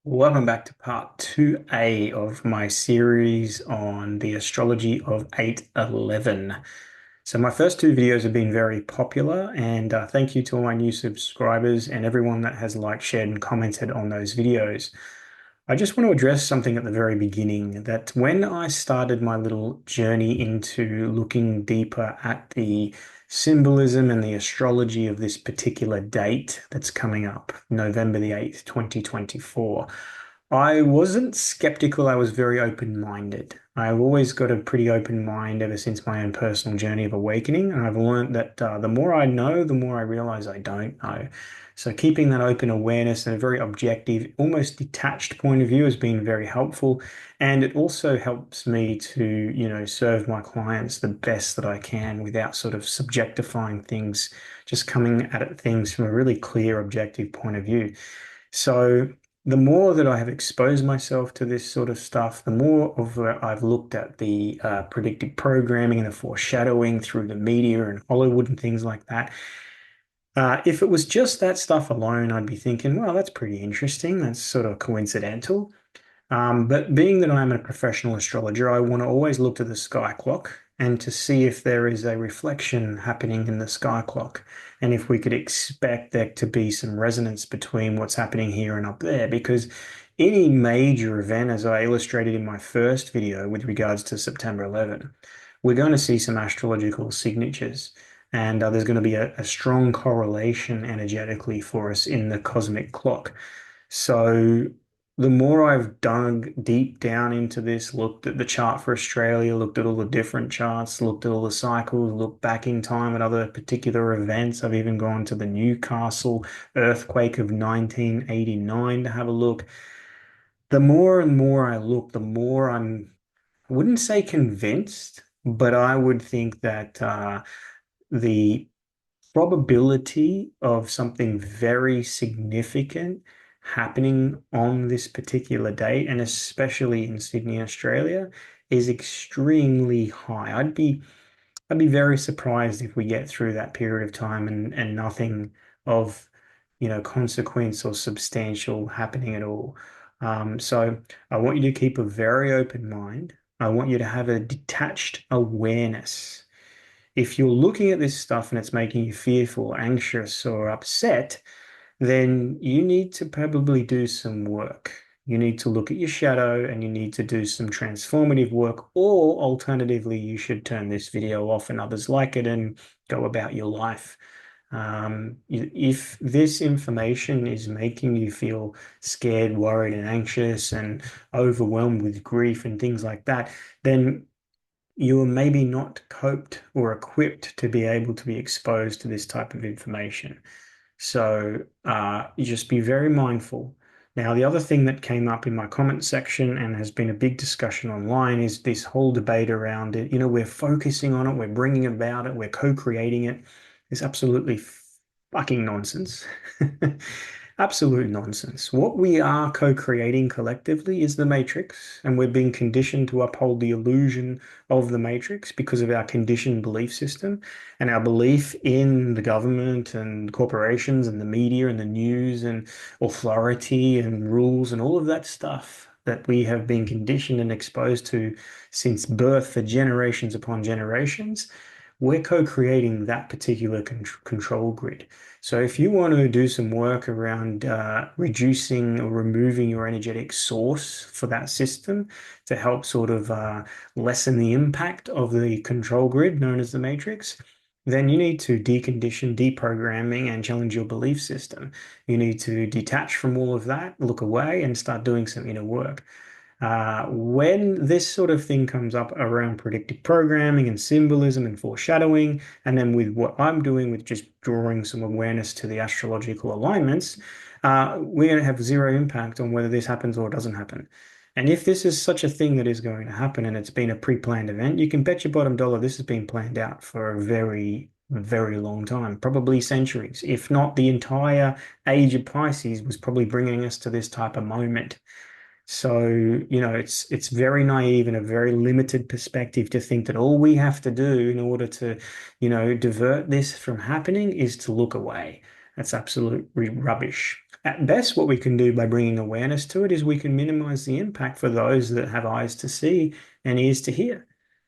Welcome back to part 2A of my series on the astrology of 811. So my first two videos have been very popular, and thank you to all my new subscribers and everyone that has liked, shared, and commented on those videos. I just want to address something at the very beginning, that when I started my little journey into looking deeper at the symbolism and the astrology of this particular date that's coming up, November the 8th, 2024, I wasn't skeptical. I was very open-minded. I've always got a pretty open mind ever since my own personal journey of awakening. And I've learned that the more I know, the more I realize I don't know. So keeping that open awareness and a very objective, almost detached point of view has been very helpful. And it also helps me to, serve my clients the best that I can without sort of subjectifying things, just coming at things from a really clear, objective point of view. So the more that I have exposed myself to this sort of stuff, the more of I've looked at the predictive programming and the foreshadowing through the media and Hollywood and things like that. If it was just that stuff alone, I'd be thinking, well, that's pretty interesting. That's sort of coincidental. But being that I'm a professional astrologer, I want to always look to the sky clock and to see if there is a reflection happening in the sky clock, and if we could expect there to be some resonance between what's happening here and up there. Because any major event, as I illustrated in my first video with regards to September 11, we're going to see some astrological signatures. And there's going to be a strong correlation energetically for us in the cosmic clock. So the more I've dug deep down into this, looked at the chart for Australia, looked at all the different charts, looked at all the cycles, looked back in time at other particular events. I've even gone to the Newcastle earthquake of 1989 to have a look. The more and more I look, the more I wouldn't say convinced, but I would think that the probability of something very significant happening on this particular date, and especially in Sydney, Australia, is extremely high. I'd be very surprised if we get through that period of time and nothing of, consequence or substantial happening at all. So I want you to keep a very open mind. I want you to have a detached awareness. If you're looking at this stuff and it's making you fearful, anxious, or upset, then you need to probably do some work. You need to look at your shadow and you need to do some transformative work, or alternatively, you should turn this video off and others like it and go about your life. If this information is making you feel scared, worried, and anxious and overwhelmed with grief and things like that, then you are maybe not coped or equipped to be able to be exposed to this type of information. So you just be very mindful. Now, the other thing that came up in my comment section and has been a big discussion online is this whole debate around it. We're focusing on it, we're bringing about it, we're co-creating it. It's absolutely fucking nonsense. Absolute nonsense. What we are co-creating collectively is the matrix, and we're being conditioned to uphold the illusion of the matrix because of our conditioned belief system and our belief in the government and corporations and the media and the news and authority and rules and all of that stuff that we have been conditioned and exposed to since birth for generations upon generations. We're co-creating that particular control grid. So if you want to do some work around reducing or removing your energetic source for that system to help sort of lessen the impact of the control grid known as the matrix, then you need to decondition, deprogramming, and challenge your belief system. You need to detach from all of that, look away, and start doing some inner work. When this sort of thing comes up around predictive programming and symbolism and foreshadowing, and then with what I'm doing with just drawing some awareness to the astrological alignments, we're going to have zero impact on whether this happens or doesn't happen. And if this is such a thing that is going to happen and it's been a pre-planned event, you can bet your bottom dollar this has been planned out for a very, very long time, probably centuries, if not the entire age of Pisces was probably bringing us to this type of moment. So, it's very naive and a very limited perspective to think that all we have to do in order to, divert this from happening is to look away. That's absolute rubbish. At best, what we can do by bringing awareness to it is we can minimize the impact for those that have eyes to see and ears to hear.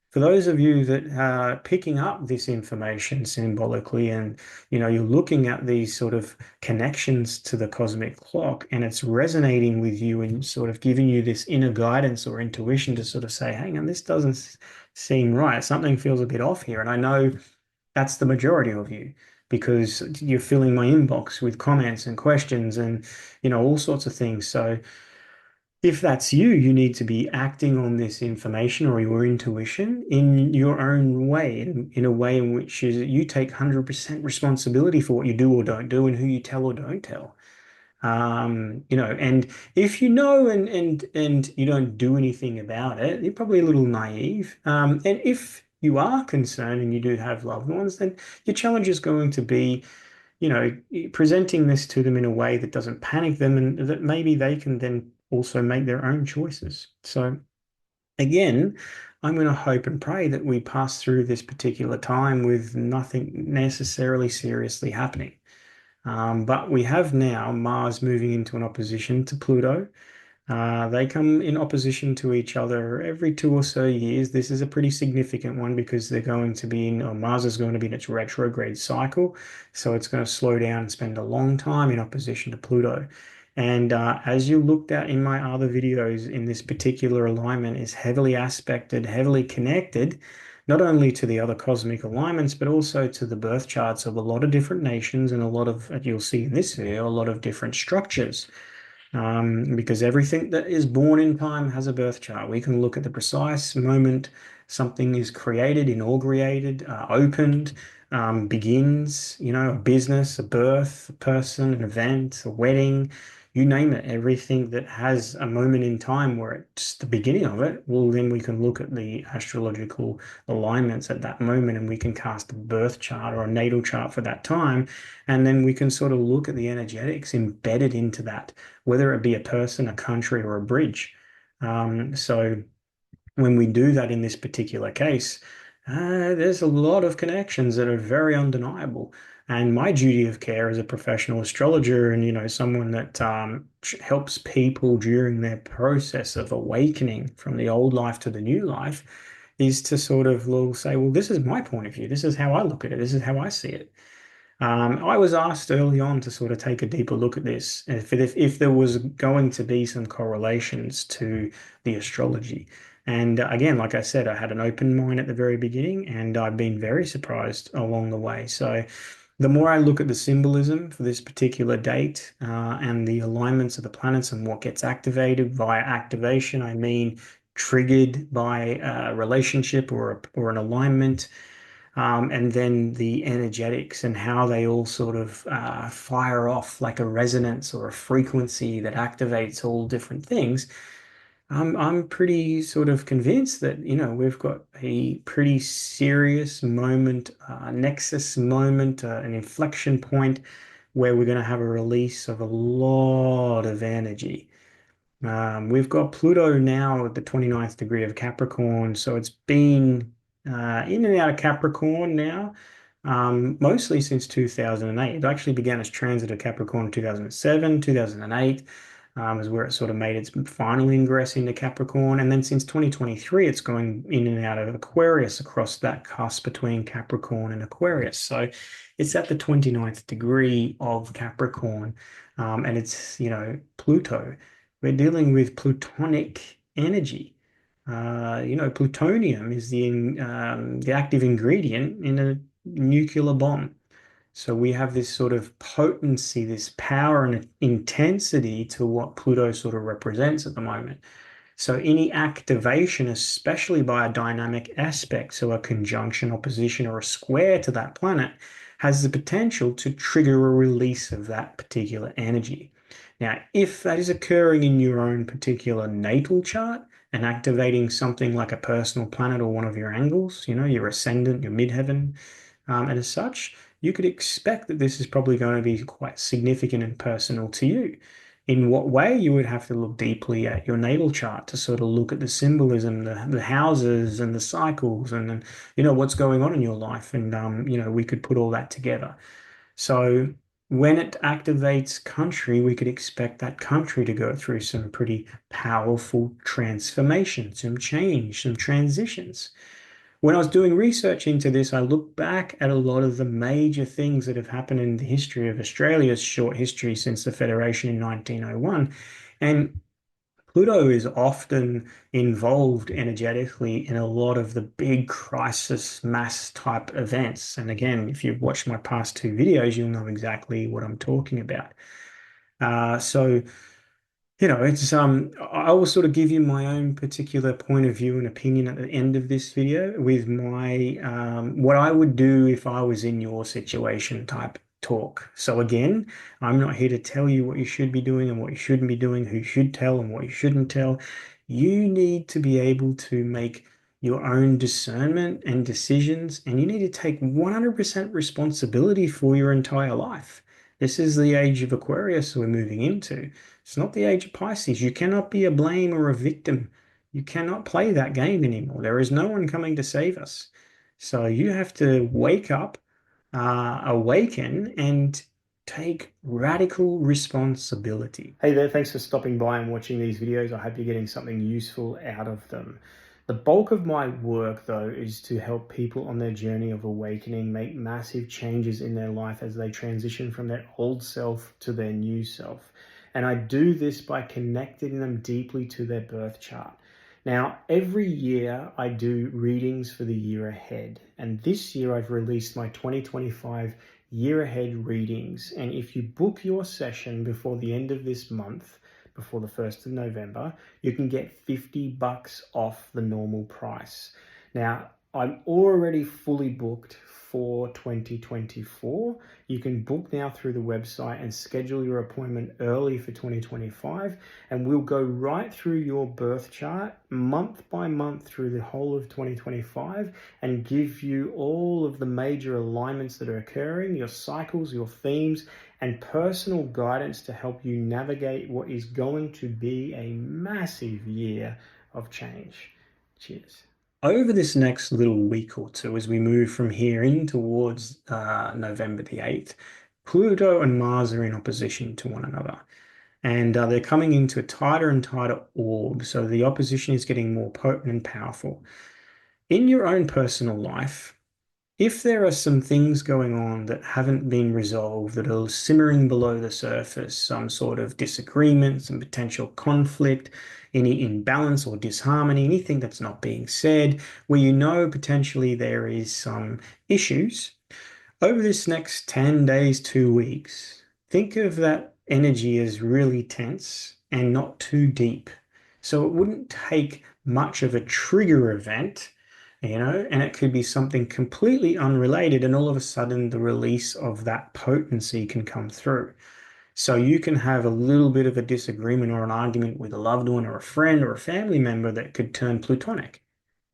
For those of you that are picking up this information symbolically and you're looking at these sort of connections to the cosmic clock and it's resonating with you and sort of giving you this inner guidance or intuition to sort of say, hang on, this doesn't seem right. Something feels a bit off here. And I know that's the majority of you because you're filling my inbox with comments and questions and all sorts of things. So if that's you, you need to be acting on this information or your intuition in your own way, in a way in which you take 100% responsibility for what you do or don't do and who you tell or don't tell. And if you know and you don't do anything about it, you're probably a little naive. And if you are concerned and you do have loved ones, then your challenge is going to be, presenting this to them in a way that doesn't panic them and that maybe they can then also make their own choices. So again, I'm going to hope and pray that we pass through this particular time with nothing necessarily seriously happening. But we have now Mars moving into an opposition to Pluto. They come in opposition to each other every 2 or so years. This is a pretty significant one because they're going to be or Mars is going to be in its retrograde cycle. So it's going to slow down and spend a long time in opposition to Pluto. And as you looked at in my other videos, in this particular alignment is heavily aspected, heavily connected, not only to the other cosmic alignments, but also to the birth charts of a lot of different nations and a lot of, you'll see in this video, a lot of different structures. Because everything that is born in time has a birth chart. We can look at the precise moment something is created, inaugurated, opened, begins, a business, a birth, a person, an event, a wedding, you name it. Everything that has a moment in time where it's the beginning of it, well, then we can look at the astrological alignments at that moment and we can cast a birth chart or a natal chart for that time. And then we can sort of look at the energetics embedded into that, whether it be a person, a country, or a bridge. So when we do that in this particular case, there's a lot of connections that are very undeniable. And my duty of care as a professional astrologer and, someone that helps people during their process of awakening from the old life to the new life is to sort of say, well, this is my point of view. This is how I look at it. This is how I see it. I was asked early on to sort of take a deeper look at this, if there was going to be some correlations to the astrology. And again, like I said, I had an open mind at the very beginning, and I've been very surprised along the way. So the more I look at the symbolism for this particular date and the alignments of the planets and what gets activated via activation, I mean triggered by a relationship or an alignment and then the energetics and how they all sort of fire off like a resonance or a frequency that activates all different things. I'm pretty sort of convinced that, we've got a pretty serious moment, nexus moment, an inflection point where we're going to have a release of a lot of energy. We've got Pluto now at the 29th degree of Capricorn, so it's been in and out of Capricorn now, mostly since 2008. It actually began as transit of Capricorn in 2007, 2008 is where it sort of made its final ingress into Capricorn. And then since 2023, it's going in and out of Aquarius across that cusp between Capricorn and Aquarius. So it's at the 29th degree of Capricorn, and it's, Pluto. We're dealing with plutonic energy. Plutonium is the active ingredient in a nuclear bomb. So we have this sort of potency, this power and intensity to what Pluto sort of represents at the moment. So any activation, especially by a dynamic aspect, so a conjunction, opposition, or a square to that planet, has the potential to trigger a release of that particular energy. Now, if that is occurring in your own particular natal chart and activating something like a personal planet or one of your angles, your ascendant, your midheaven, and as such, you could expect that this is probably going to be quite significant and personal to you. In what way, you would have to look deeply at your natal chart to sort of look at the symbolism, the houses and the cycles and what's going on in your life. And we could put all that together. So when it activates country, we could expect that country to go through some pretty powerful transformation, some change, some transitions. When I was doing research into this, I looked back at a lot of the major things that have happened in the history of Australia's short history since the Federation in 1901. And Pluto is often involved energetically in a lot of the big crisis mass type events. And again, if you've watched my past two videos, you'll know exactly what I'm talking about. So it's I will sort of give you my own particular point of view and opinion at the end of this video with my what I would do if I was in your situation type talk. So again, I'm not here to tell you what you should be doing and what you shouldn't be doing, who you should tell and what you shouldn't tell. You need to be able to make your own discernment and decisions, and you need to take 100% responsibility for your entire life. This is the age of Aquarius we're moving into. It's not the age of Pisces. You cannot be a blame or a victim. You cannot play that game anymore. There is no one coming to save us. So you have to wake up, awaken, and take radical responsibility. Hey there, thanks for stopping by and watching these videos. I hope you're getting something useful out of them. The bulk of my work, though, is to help people on their journey of awakening make massive changes in their life as they transition from their old self to their new self. And I do this by connecting them deeply to their birth chart. Now, every year I do readings for the year ahead. And this year I've released my 2025 year ahead readings. And if you book your session before the end of this month, before the 1st of November, you can get $50 off the normal price. Now, I'm already fully booked for 2024. You can book now through the website and schedule your appointment early for 2025, and we'll go right through your birth chart month by month through the whole of 2025 and give you all of the major alignments that are occurring, your cycles, your themes, and personal guidance to help you navigate what is going to be a massive year of change. Cheers. Over this next little week or two, as we move from here in towards November the 8th, Pluto and Mars are in opposition to one another. And they're coming into a tighter and tighter orb. So the opposition is getting more potent and powerful. In your own personal life, if there are some things going on that haven't been resolved, that are simmering below the surface, some sort of disagreement, some potential conflict, any imbalance or disharmony, anything that's not being said, where you know potentially there is some issues, over this next 10 days, 2 weeks, think of that energy as really tense and not too deep. So it wouldn't take much of a trigger event, and it could be something completely unrelated, and all of a sudden the release of that potency can come through. So you can have a little bit of a disagreement or an argument with a loved one or a friend or a family member that could turn plutonic.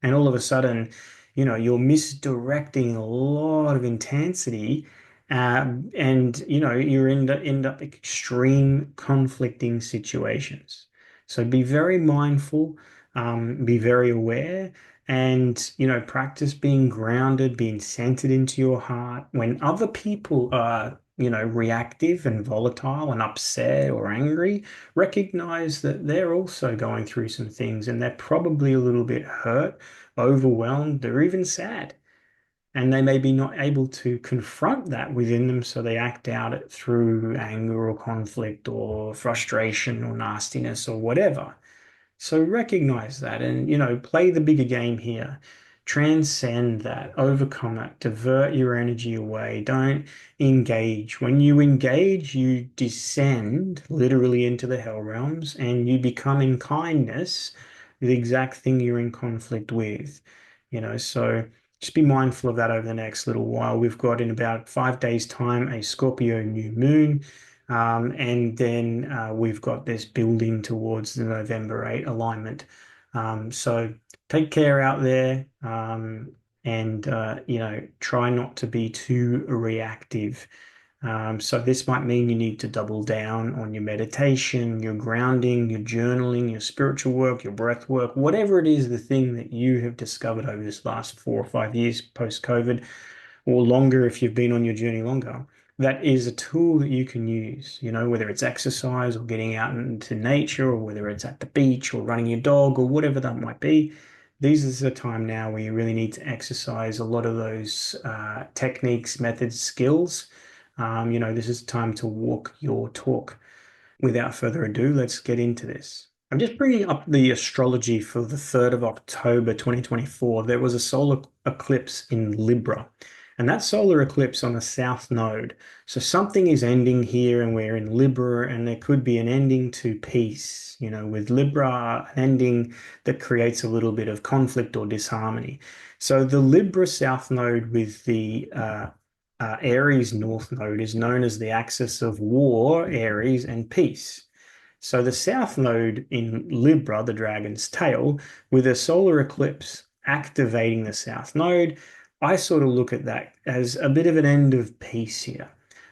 And all of a sudden, you're misdirecting a lot of intensity, and you end up extreme conflicting situations. So be very mindful, be very aware, and practice being grounded, being centered into your heart. When other people are reactive and volatile and upset or angry, recognize that they're also going through some things and they're probably a little bit hurt, overwhelmed, or even sad. And they may be not able to confront that within them, so they act out it through anger or conflict or frustration or nastiness or whatever. So recognize that and, play the bigger game here. Transcend that, overcome it, divert your energy away. Don't engage. When you engage, you descend literally into the hell realms and you become in kindness the exact thing you're in conflict with. So just be mindful of that over the next little while. We've got in about 5 days' time a Scorpio new moon. And then we've got this building towards the November 8 alignment. So take care out there, and try not to be too reactive. So this might mean you need to double down on your meditation, your grounding, your journaling, your spiritual work, your breath work, whatever it is, the thing that you have discovered over this last 4 or 5 years post-COVID, or longer if you've been on your journey longer. that is a tool that you can use, whether it's exercise or getting out into nature or whether it's at the beach or running your dog or whatever that might be. This is a time now where you really need to exercise a lot of those techniques, methods, skills. This is time to walk your talk. Without further ado, let's get into this. I'm just bringing up the astrology for the 3rd of October 2024. There was a solar eclipse in Libra, and that solar eclipse on the south node. So something is ending here, and we're in Libra, and there could be an ending to peace. With Libra, an ending that creates a little bit of conflict or disharmony. So the Libra south node with the Aries North Node is known as the axis of war, Aries, and peace. So the South Node in Libra, the dragon's tail, with a solar eclipse activating the South Node, I sort of look at that as a bit of an end of peace here,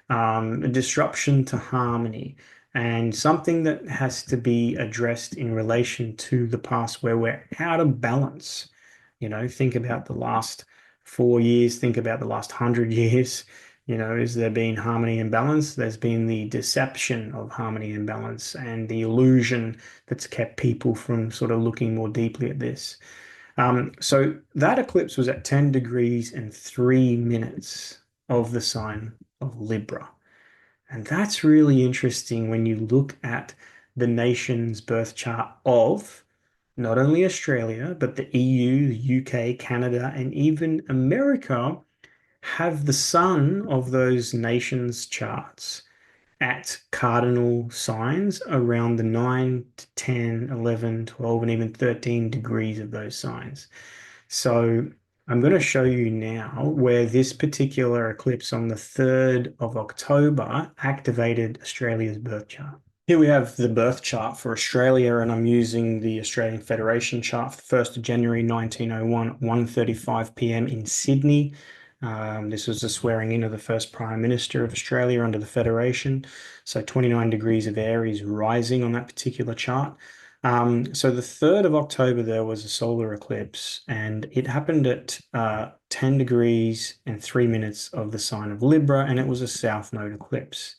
a disruption to harmony, and something that has to be addressed in relation to the past where we're out of balance. Think about the last 4 years, think about the last 100 years. Is there been harmony and balance? There's been the deception of harmony and balance and the illusion that's kept people from sort of looking more deeply at this. So that eclipse was at 10 degrees and 3 minutes of the sign of Libra. And that's really interesting when you look at the nation's birth chart of not only Australia, but the EU, the UK, Canada, and even America have the sun of those nations' charts at cardinal signs around the 9 to 10, 11, 12, and even 13 degrees of those signs. So I'm going to show you now where this particular eclipse on the 3rd of October activated Australia's birth chart. Here we have the birth chart for Australia, and I'm using the Australian Federation chart for the 1st of January 1901 at 1:35 p.m. in Sydney. This was the swearing in of the first Prime Minister of Australia under the Federation. So 29 degrees of Aries rising on that particular chart. So the 3rd of October, there was a solar eclipse, and it happened at 10 degrees and 3 minutes of the sign of Libra, and it was a south node eclipse.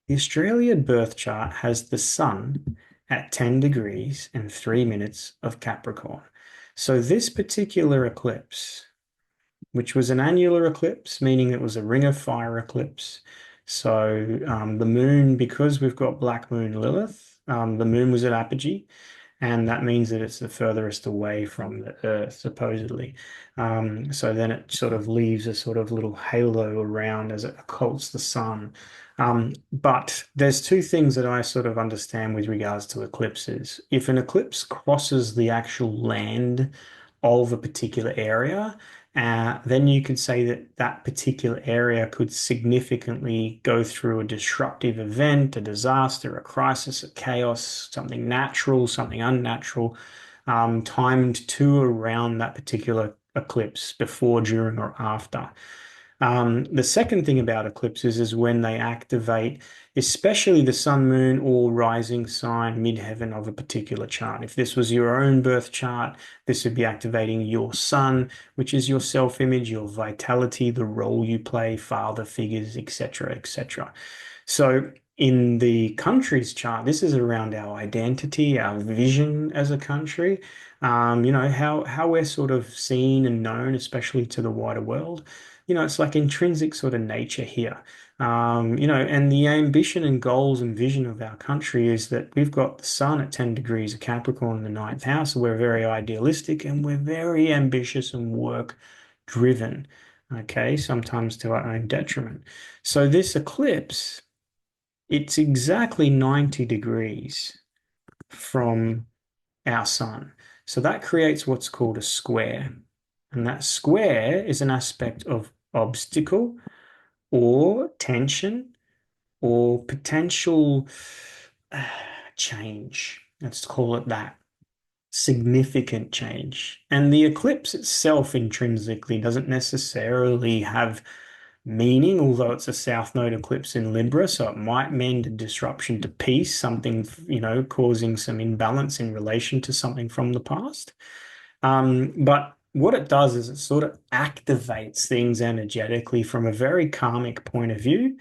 The Australian birth chart has the sun at 10 degrees and 3 minutes of Capricorn. So this particular eclipse, which was an annular eclipse, meaning it was a ring of fire eclipse. So the moon, because we've got black moon Lilith, the moon was at apogee, and that means that it's the furthest away from the Earth, supposedly. So then it sort of leaves a sort of little halo around as it occults the sun. But there's two things that I sort of understand with regards to eclipses. If an eclipse crosses the actual land of a particular area, then you could say that that particular area could significantly go through a disruptive event, a disaster, a crisis, a chaos, something natural, something unnatural, timed to around that particular eclipse before, during, or after. The second thing about eclipses is when they activate, especially the sun, moon, or rising sign midheaven of a particular chart. If this was your own birth chart, this would be activating your sun, which is your self-image, your vitality, the role you play, father figures, etc., etc. So in the country's chart, this is around our identity, our vision as a country, how we're sort of seen and known, especially to the wider world. It's like intrinsic sort of nature here. And the ambition and goals and vision of our country is that we've got the sun at 10 degrees of Capricorn in the ninth house. So we're very idealistic and we're very ambitious and work driven. Okay, sometimes to our own detriment. So this eclipse, it's exactly 90 degrees from our sun. So that creates what's called a square. And that square is an aspect of obstacle or tension or potential change. Let's call it that. Significant change. And the eclipse itself intrinsically doesn't necessarily have meaning, although it's a south node eclipse in Libra, so it might mean a disruption to peace, something, causing some imbalance in relation to something from the past. But what it does is it sort of activates things energetically from a very karmic point of view.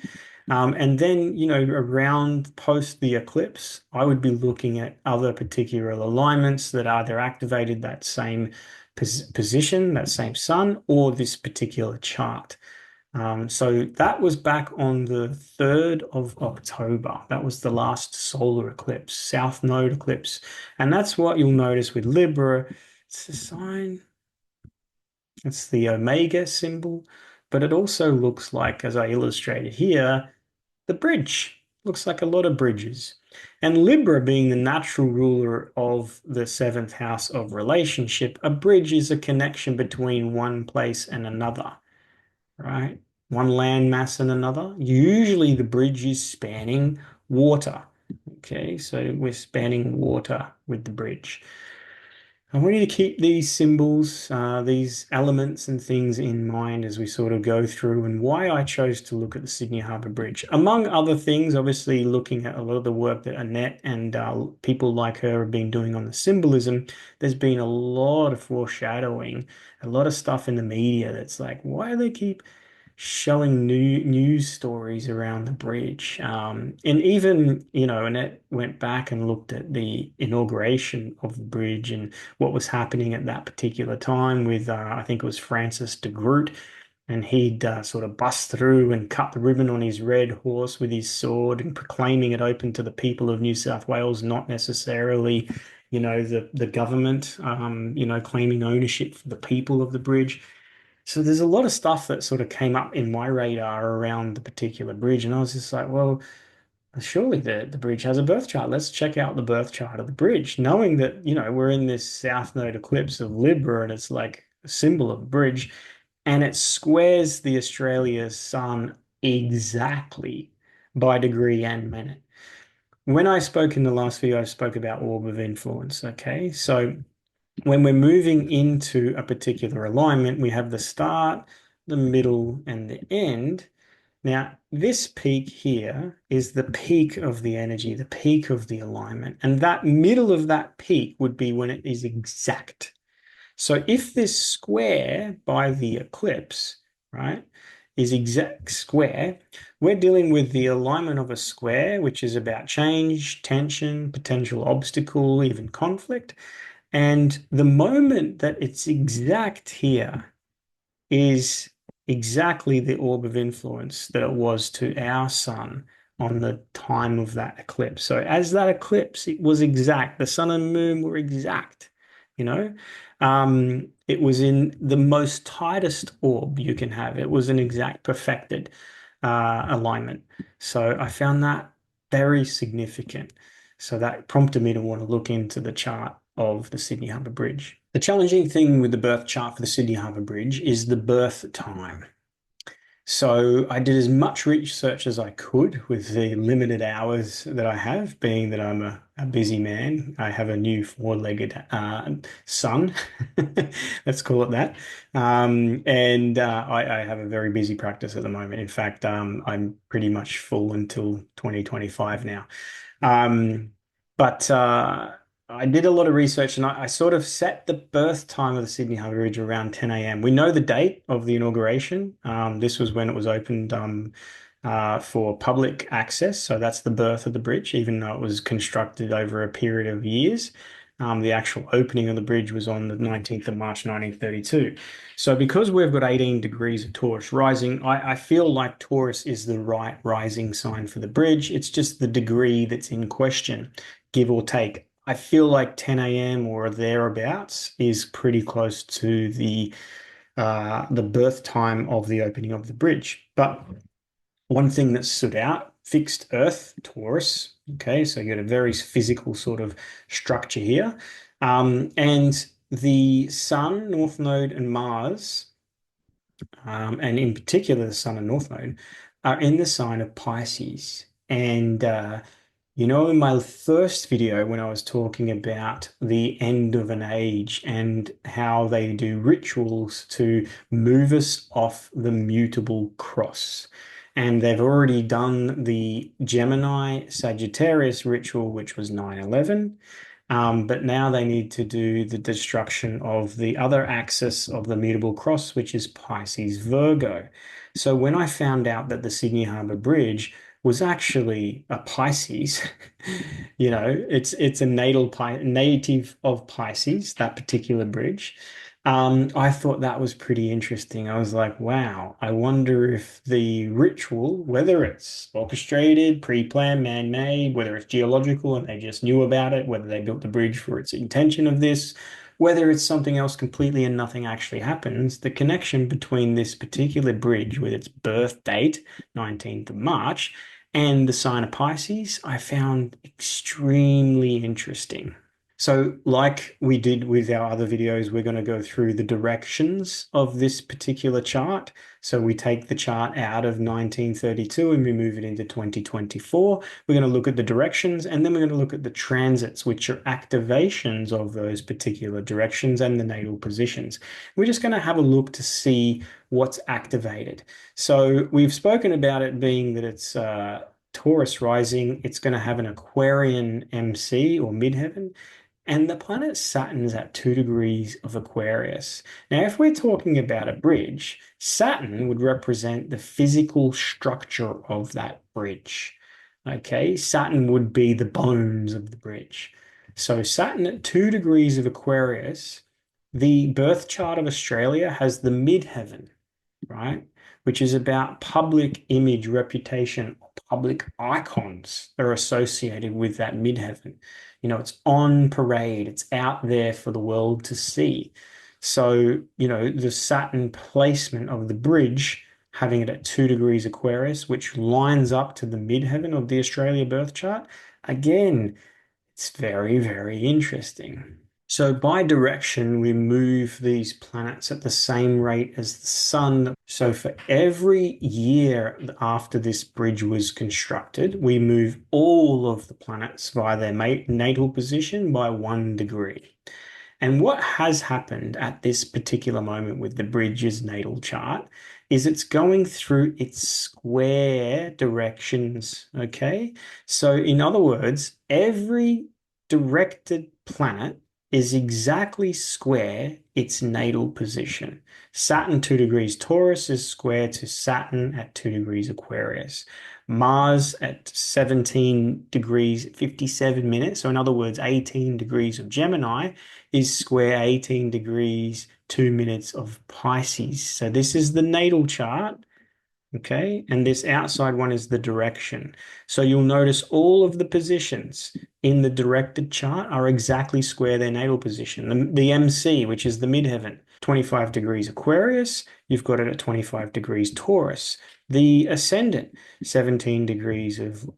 And then, around post the eclipse, I would be looking at other particular alignments that either activated that same position, that same sun, or this particular chart. So that was back on the 3rd of October. That was the last solar eclipse, South Node eclipse. And that's what you'll notice with Libra. It's a sign, it's the Omega symbol, but it also looks like, as I illustrated here, the bridge. Looks like a lot of bridges. And Libra being the natural ruler of the seventh house of relationship, a bridge is a connection between one place and another, right? One land mass and another. Usually the bridge is spanning water. Okay, so we're spanning water with the bridge. I want you to keep these symbols, these elements and things in mind as we sort of go through and why I chose to look at the Sydney Harbour Bridge. Among other things, obviously looking at a lot of the work that Annette and people like her have been doing on the symbolism, there's been a lot of foreshadowing, a lot of stuff in the media that's like, why do they keep showing new news stories around the bridge. And even, Annette went back and looked at the inauguration of the bridge and what was happening at that particular time with, I think it was Francis de Groot, and he'd sort of bust through and cut the ribbon on his red horse with his sword and proclaiming it open to the people of New South Wales, not necessarily, the government, claiming ownership for the people of the bridge. So there's a lot of stuff that sort of came up in my radar around the particular bridge, and I was just like, well, surely the bridge has a birth chart. Let's check out the birth chart of the bridge, knowing that, we're in this south node eclipse of Libra, and it's like a symbol of a bridge, and it squares the Australia sun exactly by degree and minute. When I spoke in the last video, I spoke about orb of influence. Okay, so when we're moving into a particular alignment, we have the start, the middle, and the end. Now, this peak here is the peak of the energy, the peak of the alignment. And that middle of that peak would be when it is exact. So if this square by the eclipse, right, is exact square, we're dealing with the alignment of a square, which is about change, tension, potential obstacle, even conflict. And the moment that it's exact here is exactly the orb of influence that it was to our sun on the time of that eclipse. So as that eclipse, it was exact. The sun and moon were exact, you know. It was in the most tightest orb you can have. It was an exact perfected alignment. So I found that very significant. So that prompted me to want to look into the chart of the Sydney Harbour Bridge. The challenging thing with the birth chart for the Sydney Harbour Bridge is the birth time. So I did as much research as I could with the limited hours that I have, being that I'm a busy man. I have a new four-legged son, let's call it that. And I have a very busy practice at the moment. In fact, I'm pretty much full until 2025 now. Um, but I did a lot of research and I sort of set the birth time of the Sydney Harbour Bridge around 10 a.m. We know the date of the inauguration. This was when it was opened for public access. So that's the birth of the bridge, even though it was constructed over a period of years. The actual opening of the bridge was on the 19th of March, 1932. So because we've got 18 degrees of Taurus rising, I feel like Taurus is the right rising sign for the bridge. It's just the degree that's in question, give or take. I feel like 10 a.m. or thereabouts is pretty close to the birth time of the opening of the bridge. But one thing that stood out, fixed Earth, Taurus. Okay, so you got a very physical sort of structure here. And the Sun, North Node, and Mars, and in particular the Sun and North Node, are in the sign of Pisces. And in my first video, when I was talking about the end of an age and how they do rituals to move us off the mutable cross. And they've already done the Gemini Sagittarius ritual, which was 9/11. But now they need to do the destruction of the other axis of the mutable cross, which is Pisces Virgo. So when I found out that the Sydney Harbour Bridge was actually a Pisces, it's a native of Pisces, that particular bridge. I thought that was pretty interesting. I was like, wow, I wonder if the ritual, whether it's orchestrated, pre-planned, man-made, whether it's geological and they just knew about it, whether they built the bridge for its intention of this, whether it's something else completely and nothing actually happens, the connection between this particular bridge with its birth date, 19th of March, and the sign of Pisces, I found extremely interesting. So, like we did with our other videos, we're going to go through the directions of this particular chart. So we take the chart out of 1932 and we move it into 2024. We're going to look at the directions and then we're going to look at the transits, which are activations of those particular directions and the natal positions. We're just going to have a look to see what's activated. So we've spoken about it being that it's Taurus rising. It's going to have an Aquarian MC or midheaven. And the planet Saturn is at 2 degrees of Aquarius. Now, if we're talking about a bridge, Saturn would represent the physical structure of that bridge. Okay, Saturn would be the bones of the bridge. So, Saturn at 2 degrees of Aquarius, the birth chart of Australia has the midheaven, right? Which is about public image, reputation, public icons that are associated with that midheaven. It's on parade, it's out there for the world to see. So, the Saturn placement of the bridge, having it at 2 degrees Aquarius, which lines up to the midheaven of the Australia birth chart, again, it's very, very interesting. So by direction, we move these planets at the same rate as the sun. So for every year after this bridge was constructed, we move all of the planets via their natal position by 1 degree. And what has happened at this particular moment with the bridge's natal chart is it's going through its square directions, okay? So in other words, every directed planet is exactly square its natal position. Saturn 2 degrees Taurus is square to Saturn at 2 degrees Aquarius. Mars at 17 degrees 57 minutes, so in other words, 18 degrees of Gemini, is square 18 degrees 2 minutes of Pisces. So this is the natal chart. Okay, and this outside one is the direction. So you'll notice all of the positions in the directed chart are exactly square their natal position. The MC, which is the midheaven, 25 degrees Aquarius, you've got it at 25 degrees Taurus. The ascendant, 17 degrees of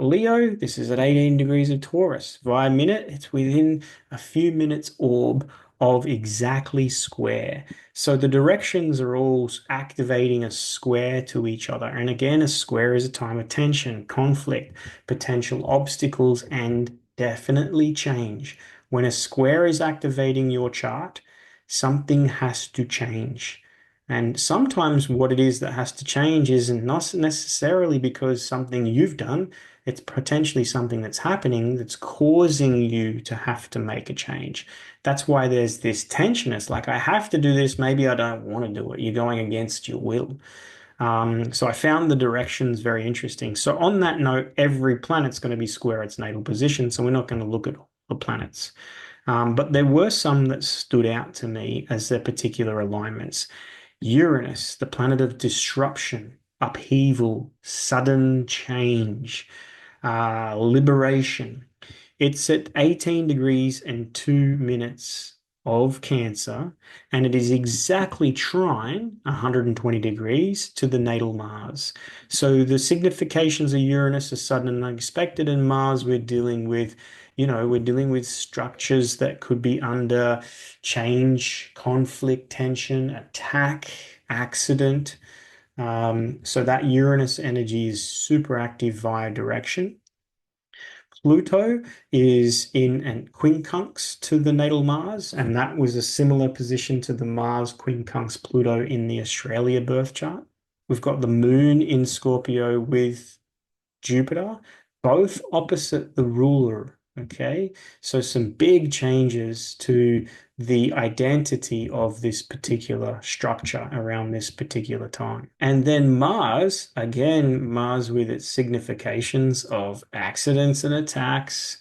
Leo, this is at 18 degrees of Taurus. Via minute, it's within a few minutes orb of exactly square. So the directions are all activating a square to each other. And again, a square is a time of tension, conflict, potential obstacles, and definitely change. When a square is activating your chart, something has to change. And sometimes what it is that has to change isn't necessarily because something you've done. It's potentially something that's happening that's causing you to have to make a change. That's why there's this tension. It's like, I have to do this. Maybe I don't want to do it. You're going against your will. So I found the directions very interesting. So on that note, every planet's going to be square its natal position. So we're not going to look at all the planets. But there were some that stood out to me as their particular alignments. Uranus, the planet of disruption, upheaval, sudden change, liberation. It's at 18 degrees and 2 minutes of Cancer, and it is exactly trine 120 degrees to the natal Mars. So the significations of Uranus are sudden and unexpected, and Mars we're dealing with, we're dealing with structures that could be under change, conflict, tension, attack, accident. So that Uranus energy is super active via direction. Pluto is in an quincunx to the natal Mars, and that was a similar position to the Mars quincunx Pluto in the Australia birth chart. We've got the moon in Scorpio with Jupiter, both opposite the ruler Okay, so some big changes to the identity of this particular structure around this particular time. And then Mars, again, Mars with its significations of accidents and attacks,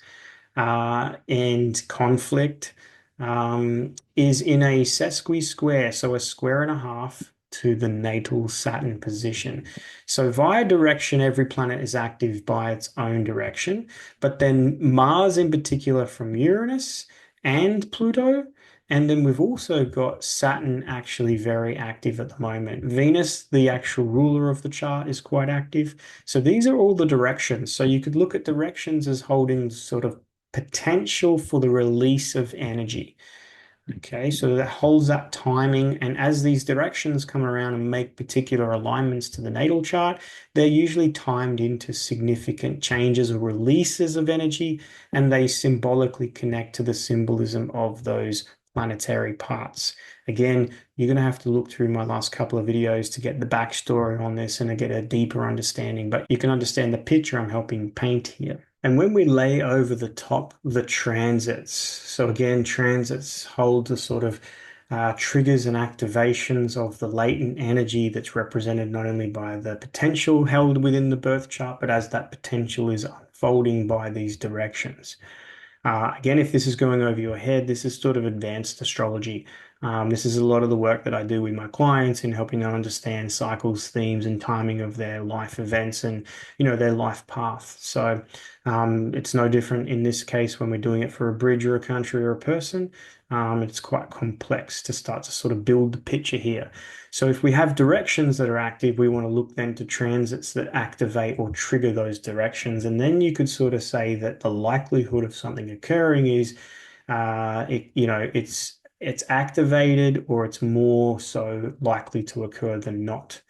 and conflict, is in a sesqui-square, so a square and a half to the natal Saturn position. So via direction, every planet is active by its own direction, but then Mars in particular from Uranus and Pluto. And then we've also got Saturn actually very active at the moment. Venus, the actual ruler of the chart, is quite active. So these are all the directions. So you could look at directions as holding sort of potential for the release of energy. Okay, so that holds that timing. And as these directions come around and make particular alignments to the natal chart, they're usually timed into significant changes or releases of energy, and they symbolically connect to the symbolism of those planetary parts. Again, you're going to have to look through my last couple of videos to get the backstory on this and to get a deeper understanding, but you can understand the picture I'm helping paint here. And when we lay over the top the transits, so again, transits hold the sort of triggers and activations of the latent energy that's represented not only by the potential held within the birth chart, but as that potential is unfolding by these directions. Again, if this is going over your head, this is sort of advanced astrology. This is a lot of the work that I do with my clients in helping them understand cycles, themes, and timing of their life events and, their life path. So it's no different in this case when we're doing it for a bridge or a country or a person. It's quite complex to start to sort of build the picture here. So if we have directions that are active, we want to look then to transits that activate or trigger those directions. And then you could sort of say that the likelihood of something occurring is, it's activated or it's more so likely to occur than not.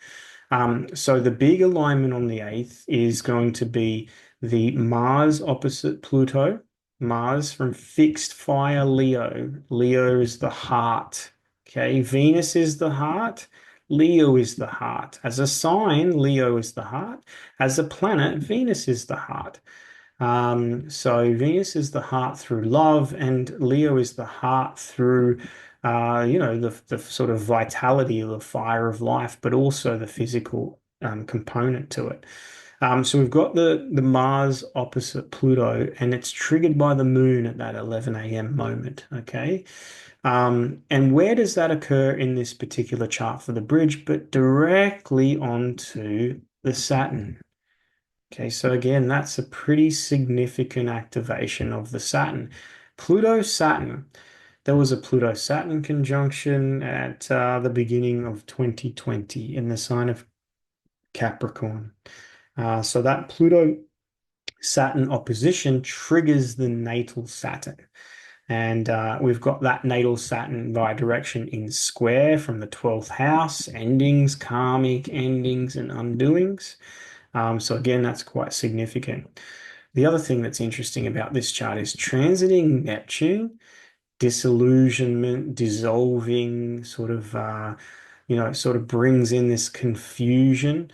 So the big alignment on the 8th is going to be the Mars opposite Pluto. Mars from fixed fire Leo. Leo is the heart. Okay, Venus is the heart. Leo is the heart. As a sign, Leo is the heart. As a planet, Venus is the heart. So Venus is the heart through love, and Leo is the heart through, the sort of vitality of the fire of life, but also the physical component to it. So we've got the Mars opposite Pluto, and it's triggered by the moon at that 11 a.m. moment. Okay. And where does that occur in this particular chart for the bridge? But directly onto the Saturn. Okay, so again, that's a pretty significant activation of the Saturn. Pluto-Saturn. There was a Pluto-Saturn conjunction at the beginning of 2020 in the sign of Capricorn. So that Pluto-Saturn opposition triggers the natal Saturn. And we've got that natal Saturn by direction in square from the 12th house, endings, karmic endings, and undoings. So again, that's quite significant. The other thing that's interesting about this chart is transiting Neptune, disillusionment, dissolving, sort of brings in this confusion,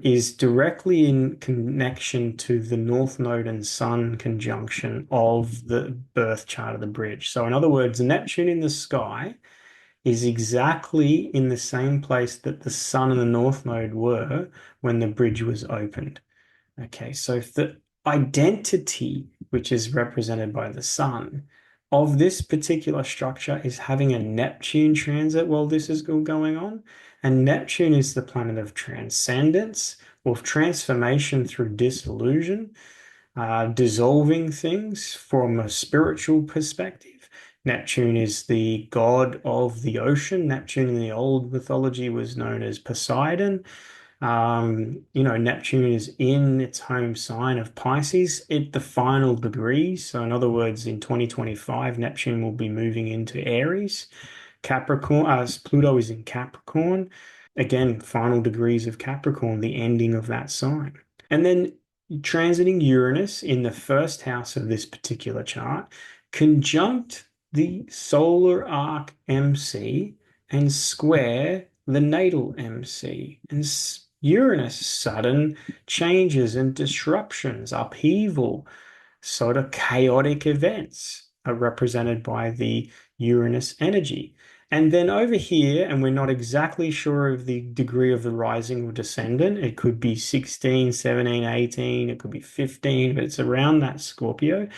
is directly in connection to the North Node and Sun conjunction of the birth chart of the bridge. So in other words, Neptune in the sky is exactly in the same place that the Sun and the North Node were when the bridge was opened. Okay, so if the identity, which is represented by the Sun, of this particular structure is having a Neptune transit while this is all going on, and Neptune is the planet of transcendence or transformation through dissolution, dissolving things from a spiritual perspective. Neptune is the god of the ocean. Neptune in the old mythology was known as Poseidon. Neptune is in its home sign of Pisces at the final degrees. So, in other words, in 2025, Neptune will be moving into Aries. Capricorn, as Pluto is in Capricorn. Again, final degrees of Capricorn, the ending of that sign. And then transiting Uranus in the first house of this particular chart, conjunct the solar arc MC and square the natal MC. And Uranus, sudden changes and disruptions, upheaval, sort of chaotic events are represented by the Uranus energy. And then over here, and we're not exactly sure of the degree of the rising or descendant, it could be 16, 17, 18, it could be 15, but it's around that Scorpio.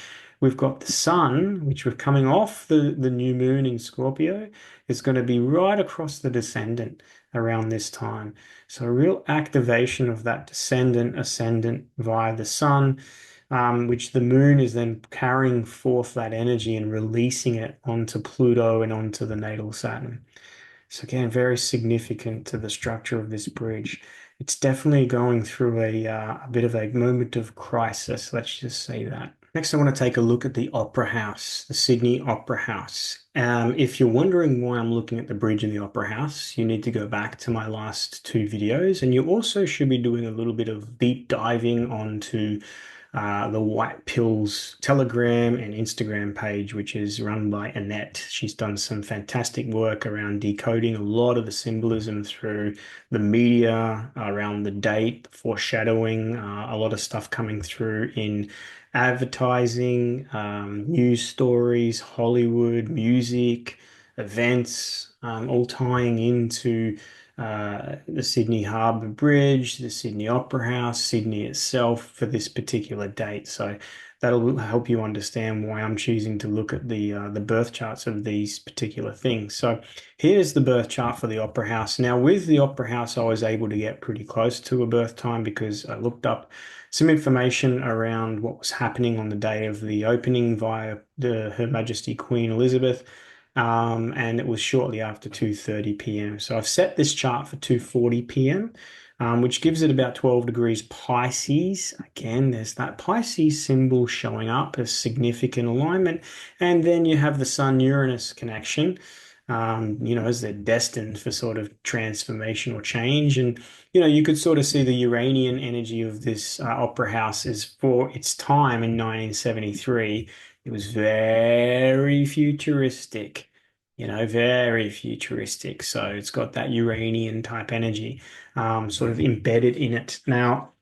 We've got the sun, which we're coming off the new moon in Scorpio. It's going to be right across the descendant around this time. So a real activation of that descendant, ascendant via the sun, which the moon is then carrying forth that energy and releasing it onto Pluto and onto the natal Saturn. So again, very significant to the structure of this bridge. It's definitely going through a bit of a moment of crisis, let's just say that. Next, I want to take a look at the Opera House, the Sydney Opera House. If you're wondering why I'm looking at the bridge in the Opera House, you need to go back to my last two videos, and you also should be doing a little bit of deep diving onto the White Pills Telegram and Instagram page, which is run by Annette. She's done some fantastic work around decoding a lot of the symbolism through the media around the date, foreshadowing, a lot of stuff coming through in advertising, news stories, Hollywood, music, events, all tying into the Sydney Harbour Bridge, the Sydney Opera House, Sydney itself for this particular date. So that'll help you understand why I'm choosing to look at the birth charts of these particular things. So here's the birth chart for the Opera House. Now with the Opera House, I was able to get pretty close to a birth time because I looked up some information around what was happening on the day of the opening via Her Majesty Queen Elizabeth. And it was shortly after 2:30 p.m. So I've set this chart for 2:40 p.m., which gives it about 12 degrees Pisces. Again, there's that Pisces symbol showing up as significant alignment. And then you have the Sun-Uranus connection, as they're destined for sort of transformation or change. And, you could sort of see the Uranian energy of this opera house is for its time in 1973. It was very futuristic, very futuristic. So it's got that Uranian type energy sort of embedded in it. Now,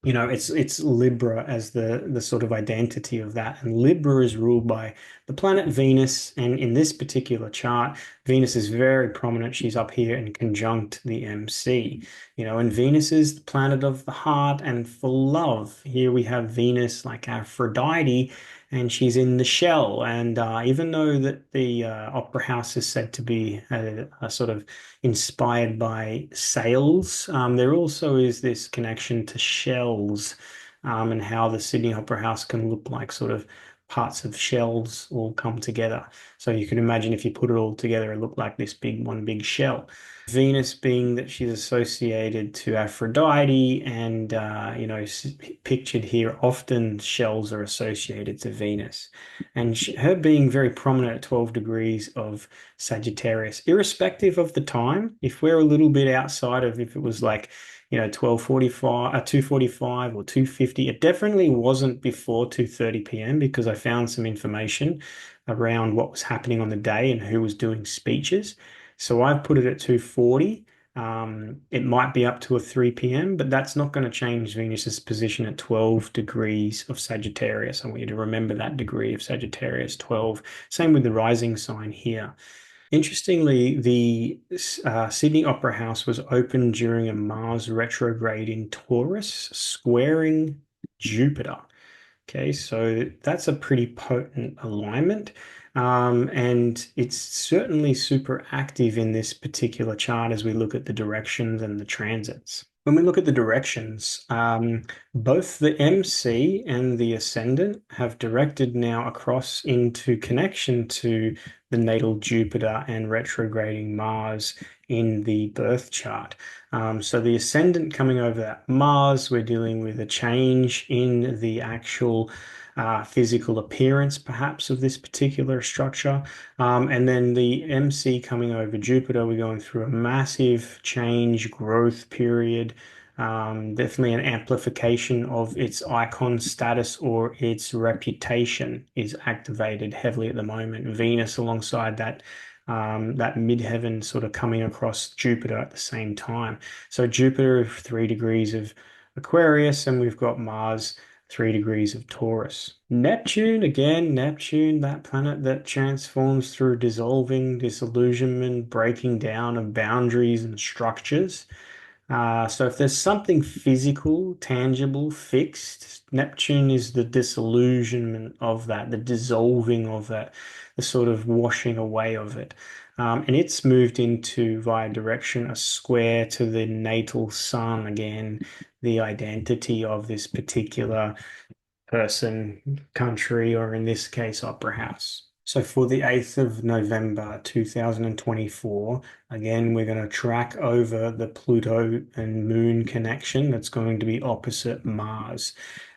it's Libra as the sort of identity of that. And Libra is ruled by the planet Venus. And in this particular chart, Venus is very prominent. She's up here in conjunct the MC. And Venus is the planet of the heart and for love. Here we have Venus like Aphrodite, and she's in the shell. And even though that the opera house is said to be a sort of inspired by sails, there also is this connection to shells, and how the Sydney Opera House can look like sort of parts of shells all come together. So you can imagine if you put it all together, it looked like this one big shell. Venus being that she's associated to Aphrodite, and pictured here, often shells are associated to Venus, and her being very prominent at 12 degrees of Sagittarius, irrespective of the time. If we're a little bit outside of, if it was like 12:45, 2:45 or 2:50, it definitely wasn't before 2:30 p.m. because I found some information around what was happening on the day and who was doing speeches. So I've put it at 2:40. It might be up to a 3 p.m., but that's not going to change Venus's position at 12 degrees of Sagittarius. I want you to remember that degree of Sagittarius, 12. Same with the rising sign here. Interestingly, the Sydney Opera House was opened during a Mars retrograde in Taurus, squaring Jupiter. Okay, so that's a pretty potent alignment. And it's certainly super active in this particular chart as we look at the directions and the transits. When we look at the directions, both the MC and the ascendant have directed now across into connection to the natal Jupiter and retrograding Mars in the birth chart. So the ascendant coming over that Mars, we're dealing with a change in the actual physical appearance, perhaps, of this particular structure. And then the MC coming over Jupiter, we're going through a massive change, growth period. Definitely an amplification of its icon status, or its reputation is activated heavily at the moment. Venus alongside that midheaven sort of coming across Jupiter at the same time. So Jupiter 3 degrees of Aquarius, and we've got Mars 3 degrees of Taurus. Neptune, again, Neptune, that planet that transforms through dissolving, disillusionment, breaking down of boundaries and structures. So if there's something physical, tangible, fixed, Neptune is the disillusionment of that, the dissolving of that, the sort of washing away of it. And it's moved into via direction a square to the natal sun again, the identity of this particular person, country, or in this case, opera house. So for the 8th of November 2024, again, we're going to track over the Pluto and Moon connection that's going to be opposite Mars.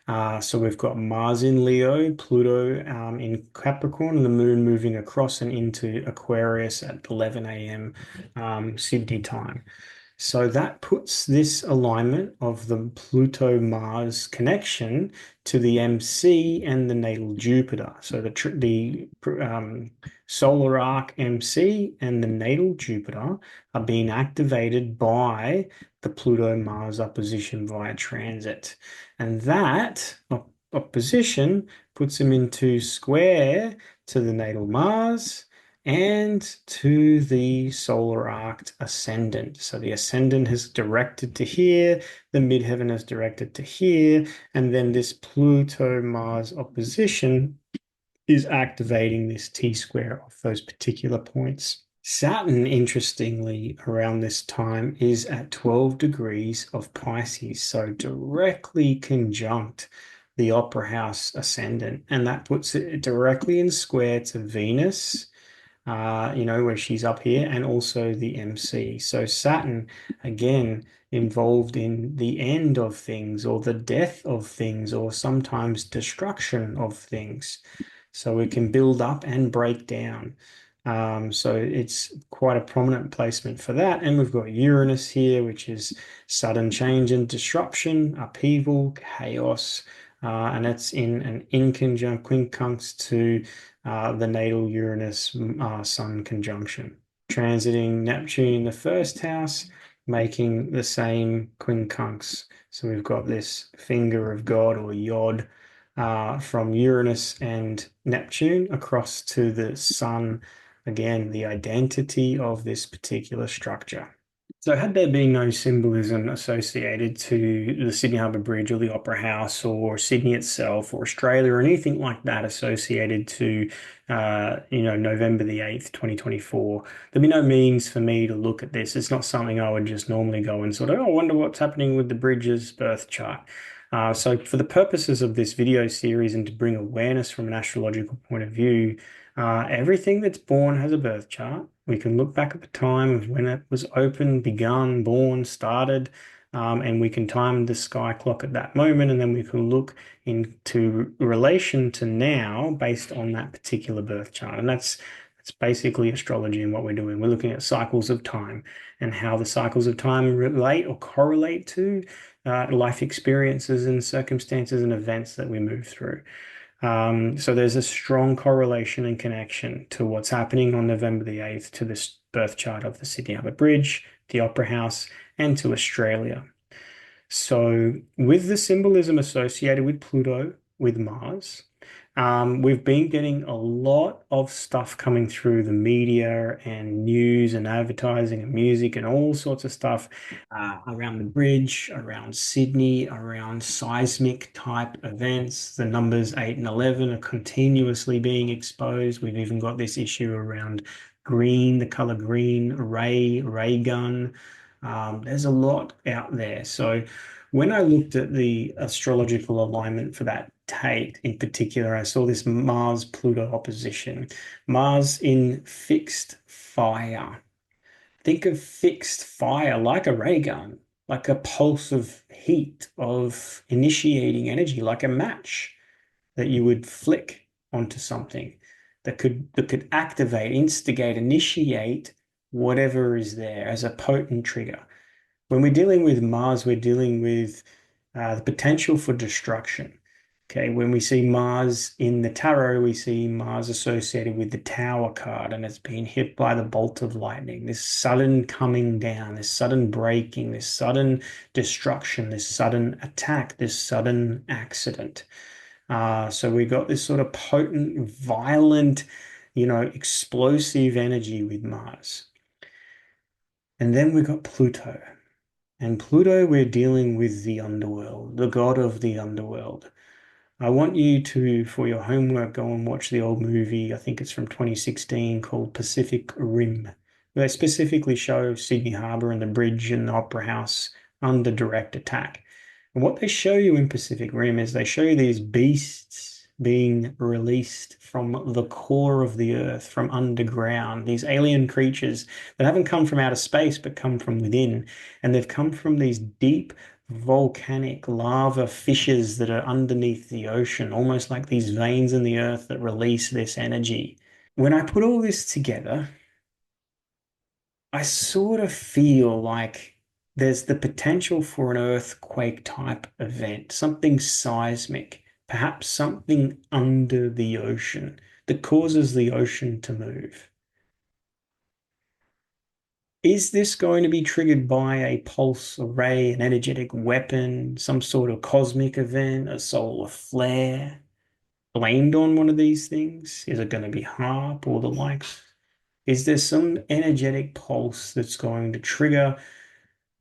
So we've got Mars in Leo, Pluto in Capricorn, and the Moon moving across and into Aquarius at 11 a.m. Sydney time. So that puts this alignment of the Pluto-Mars connection to the MC and the natal Jupiter. So the solar arc MC and the natal Jupiter are being activated by the Pluto-Mars opposition via transit. And that opposition puts them into square to the natal Mars and to the solar arc ascendant. So the ascendant has directed to here, the midheaven has directed to here, and then this Pluto-Mars opposition is activating this T-square of those particular points. Saturn, interestingly, around this time is at 12 degrees of Pisces, so directly conjunct the Opera House ascendant, and that puts it directly in square to Venus, where she's up here, and also the MC. So Saturn, again, involved in the end of things or the death of things or sometimes destruction of things. So it can build up and break down. So it's quite a prominent placement for that. And we've got Uranus here, which is sudden change and disruption, upheaval, chaos. And it's in an inconjunct quincunx to the natal Uranus Sun conjunction. Transiting Neptune in the first house, making the same quincunx. So we've got this finger of God or Yod from Uranus and Neptune across to the Sun. Again, the identity of this particular structure. So had there been no symbolism associated to the Sydney Harbour Bridge or the Opera House or Sydney itself or Australia or anything like that associated to, November the 8th, 2024, there'd be no means for me to look at this. It's not something I would just normally go and sort of, oh, I wonder what's happening with the bridge's birth chart. So for the purposes of this video series and to bring awareness from an astrological point of view, everything that's born has a birth chart. We can look back at the time of when it was open, begun, born, started, and we can time the sky clock at that moment, and then we can look into relation to now based on that particular birth chart. And that's basically astrology and what we're doing. We're looking at cycles of time and how the cycles of time relate or correlate to life experiences and circumstances and events that we move through. So there's a strong correlation and connection to what's happening on November the 8th to this birth chart of the Sydney Harbour Bridge, the Opera House, and to Australia. So with the symbolism associated with Pluto, with Mars, we've been getting a lot of stuff coming through the media and news and advertising and music and all sorts of stuff around the bridge, around Sydney, around seismic type events. The numbers 8 and 11 are continuously being exposed. We've even got this issue around green, the color green, ray gun. There's a lot out there. So when I looked at the astrological alignment for that date in particular, I saw this Mars-Pluto opposition. Mars in fixed fire. Think of fixed fire like a ray gun, like a pulse of heat, of initiating energy, like a match that you would flick onto something that could activate, instigate, initiate whatever is there as a potent trigger. When we're dealing with Mars, we're dealing with the potential for destruction. Okay, when we see Mars in the tarot, we see Mars associated with the Tower card, and it's been hit by the bolt of lightning. This sudden coming down, this sudden breaking, this sudden destruction, this sudden attack, this sudden accident. So we got this sort of potent, violent, explosive energy with Mars. And then we got Pluto. And Pluto, we're dealing with the underworld, the god of the underworld. I want you to, for your homework, go and watch the old movie. I think it's from 2016 called Pacific Rim. They specifically show Sydney Harbour and the bridge and the Opera House under direct attack. And what they show you in Pacific Rim is they show you these beasts being released from the core of the earth, from underground, these alien creatures that haven't come from outer space but come from within. And they've come from these deep volcanic lava fissures that are underneath the ocean, almost like these veins in the earth that release this energy. When I put all this together, I sort of feel like there's the potential for an earthquake type event, something seismic, perhaps something under the ocean that causes the ocean to move. Is this going to be triggered by a pulse array, an energetic weapon, some sort of cosmic event, a solar flare? Blamed on one of these things? Is it going to be HARP or the likes? Is there some energetic pulse that's going to trigger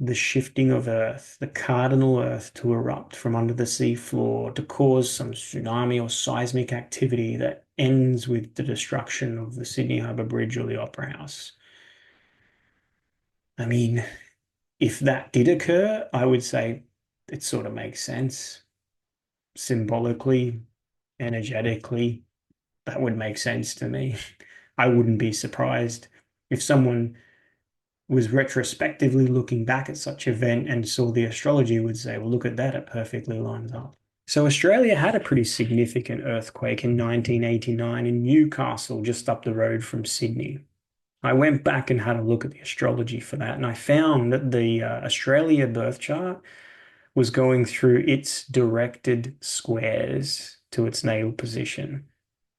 the shifting of Earth, the cardinal Earth to erupt from under the sea floor to cause some tsunami or seismic activity that ends with the destruction of the Sydney Harbour Bridge or the Opera House? I mean, if that did occur, I would say it sort of makes sense. Symbolically, energetically, that would make sense to me. I wouldn't be surprised if someone was retrospectively looking back at such an event and saw the astrology would say, well, look at that, it perfectly lines up. So Australia had a pretty significant earthquake in 1989 in Newcastle, just up the road from Sydney. I went back and had a look at the astrology for that, and I found that the Australia birth chart was going through its directed squares to its natal position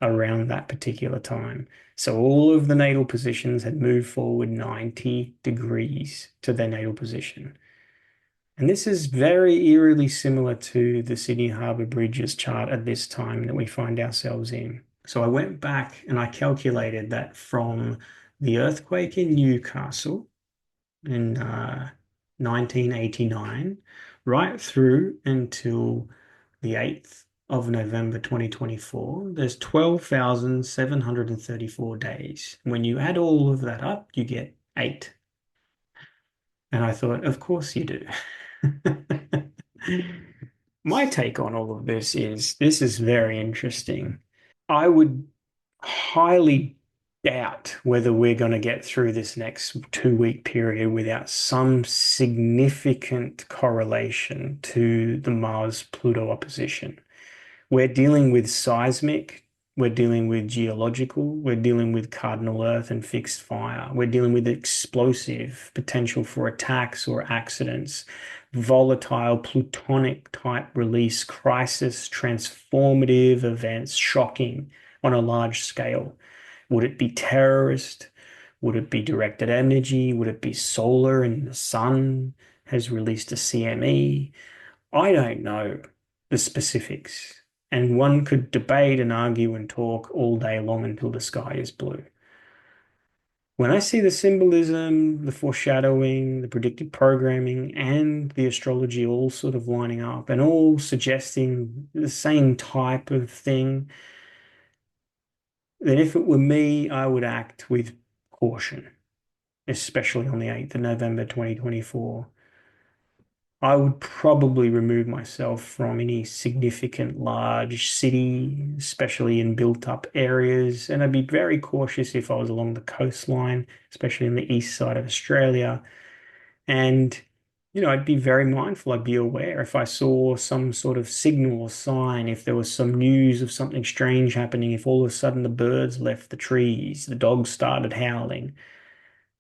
around that particular time. So all of the natal positions had moved forward 90 degrees to their natal position. And this is very eerily similar to the Sydney Harbour Bridges chart at this time that we find ourselves in. So I went back and I calculated that from the earthquake in Newcastle in 1989, right through until the 8th of November 2024, there's 12,734 days. When you add all of that up, you get 8. And I thought, of course you do. My take on all of this is very interesting. I would highly doubt whether we're going to get through this next 2 week period without some significant correlation to the Mars Pluto opposition. We're dealing with seismic, we're dealing with geological, we're dealing with cardinal earth and fixed fire. We're dealing with explosive potential for attacks or accidents, volatile plutonic type release, crisis, transformative events, shocking on a large scale. Would it be terrorist? Would it be directed energy? Would it be solar and the sun has released a CME? I don't know the specifics. And one could debate and argue and talk all day long until the sky is blue. When I see the symbolism, the foreshadowing, the predictive programming, and the astrology all sort of lining up and all suggesting the same type of thing, then if it were me, I would act with caution, especially on the 8th of November 2024. I would probably remove myself from any significant large city, especially in built up areas. And I'd be very cautious if I was along the coastline, especially on the east side of Australia. And, I'd be very mindful. I'd be aware if I saw some sort of signal or sign, if there was some news of something strange happening, if all of a sudden the birds left the trees, the dogs started howling.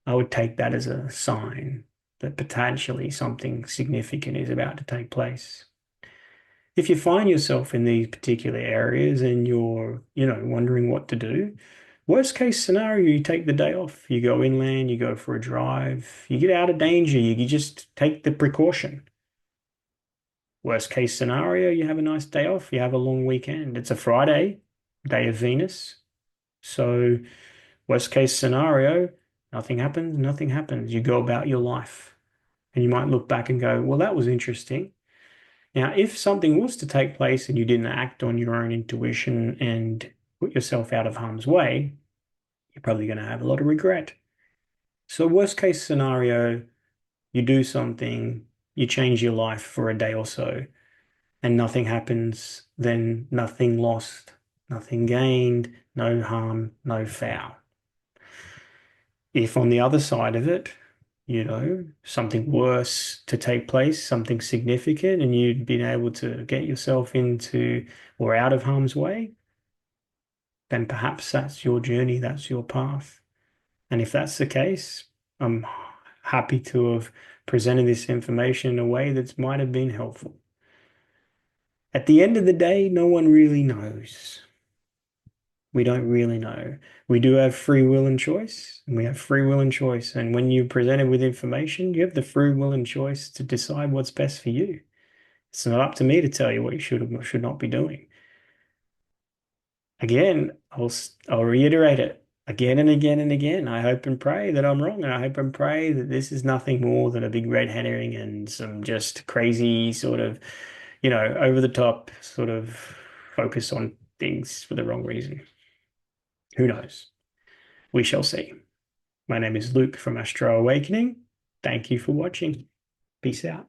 I would take that as a sign that potentially something significant is about to take place. If you find yourself in these particular areas and you're, wondering what to do, worst case scenario, you take the day off. You go inland, you go for a drive, you get out of danger, you just take the precaution. Worst case scenario, you have a nice day off, you have a long weekend. It's a Friday, day of Venus. So, worst case scenario, nothing happens, nothing happens. You go about your life. And you might look back and go, well, that was interesting. Now, if something was to take place and you didn't act on your own intuition and put yourself out of harm's way, you're probably going to have a lot of regret. So, worst case scenario, you do something, you change your life for a day or so, and nothing happens, then nothing lost, nothing gained, no harm, no foul. If on the other side of it, something worse to take place, something significant, and you'd been able to get yourself into or out of harm's way, then perhaps that's your journey, that's your path. And if that's the case, I'm happy to have presented this information in a way that might have been helpful. At the end of the day, no one really knows. We don't really know. We do have free will and choice, and we have free will and choice. And when you're presented with information, you have the free will and choice to decide what's best for you. It's not up to me to tell you what you should or should not be doing. Again, I'll reiterate it again and again and again. I hope and pray that I'm wrong, and I hope and pray that this is nothing more than a big red herring and some just crazy sort of, over the top sort of focus on things for the wrong reason. Who knows? We shall see. My name is Luke from Astro Awakening. Thank you for watching. Peace out.